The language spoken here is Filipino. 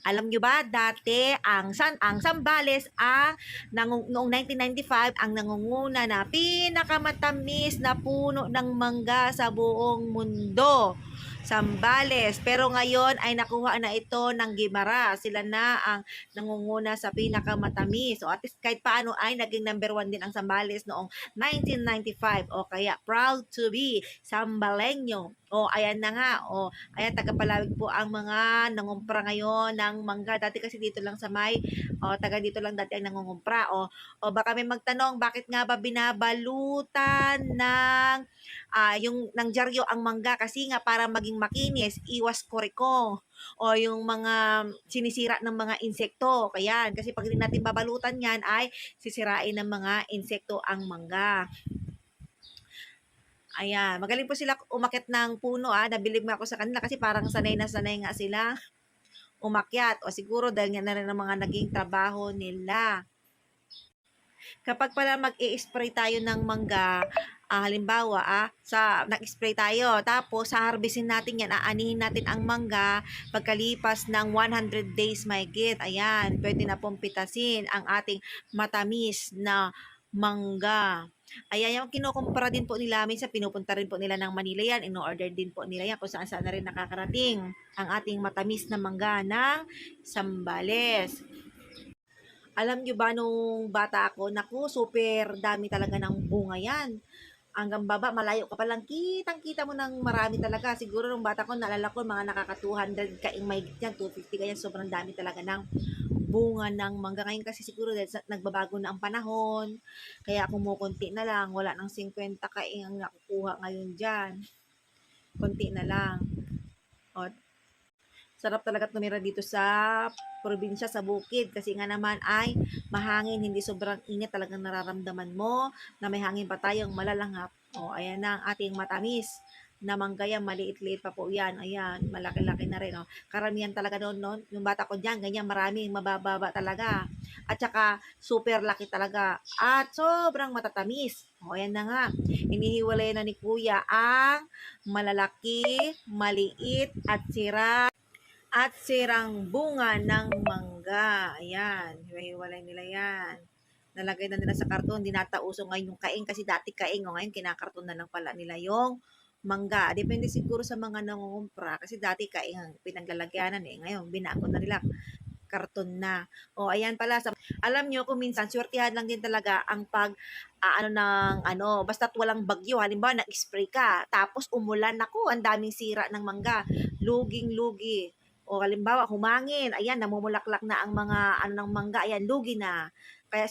Alam nyo ba, dati ang Zambales noong 1995 ang nangunguna na pinakamatamis na puno ng mangga sa buong mundo. Zambales. Pero ngayon ay nakuha na ito ng Guimara. Sila na ang nangunguna sa pinakamatamis. So at least kahit paano ay naging number 1 din ang Zambales noong 1995. O kaya proud to be Zambaleño. O ayan na nga. O ayan, taga-Palawig po ang mga nangumpra ngayon ng mangga. Dati kasi dito lang sa taga dito lang dati ang nangungumpra. O baka may magtanong, bakit nga ba binabalutan yung ng dyaryo ang mangga? Kasi nga para maging makinis, iwas koriko. O yung mga sinisira ng mga insekto. Kaya kasi pag hindi natin babalutan yan ay sisirain ng mga insekto ang mangga. Ayan, magaling po sila umakyat ng puno nabilib nga ako sa kanila kasi parang sanay na sanay nga sila umakyat o siguro dahil nga na rin ang mga naging trabaho nila. Kapag pala mag-i-spray tayo ng mangga, halimbawa nag-spray tayo tapos harvestin natin yan, aanihin natin ang mangga pagkalipas ng 100 days mahigit. Ayan, pwede na pong pitasin ang ating matamis na mangga. Ayan, yung kinukumpara din po nila, minsan pinupunta rin po nila ng Manila yan, in-order din po nila yan kung saan saan na rin nakakarating ang ating matamis na mangga ng Zambales. Alam nyo ba nung bata ako, naku, super dami talaga ng bunga yan. Hanggang baba, malayo ka palang, kitang-kita mo ng marami talaga. Siguro nung bata ko, naalala ko, mga nakaka 200 kaing mahigit yan, 250 kaya sobrang dami talaga ng bunga ng mangga. Ngayon kasi siguro dahil nagbabago na ang panahon, kaya kumukunti na lang, wala nang 50 kaing ang nakukuha ngayon dyan. Kunti na lang. O, sarap talaga tumira dito sa probinsya, sa bukid, kasi nga naman ay mahangin, hindi sobrang init, talagang nararamdaman mo na may hangin pa tayong malalanghap. O, ayan na ang ating matamis na mangga yan, maliit-liit pa po yan, ayan, malaki-laki na rin, karamihan talaga noon, yung bata ko dyan, ganyan, maraming mabababa talaga, at saka super laki talaga, at sobrang matatamis. O, ayan na nga, inihiwalay na ni kuya ang malalaki, maliit, at sirang bunga ng mangga. Ayan, hiwa-hiwalay nila yan. Nalagay na nila sa karton, dinatauso ngayon yung kaing kasi dati kaing, ngayon kinakarton na lang pala nila yung mangga. Depende siguro sa mga nangungumpra kasi dati kaing ang pinaglalagyanan ngayon binago na nila karton na. O ayan pala, alam nyo kung minsan swertihan lang din talaga ang basta't walang bagyo. Halimbawa nag-spray ka tapos umulan, naku, ang daming sira ng mangga. Luging-lugi. O halimbawa humangin, ayan, namumulaklak na ang mga ng mangga, ayan, lugi na. Kaya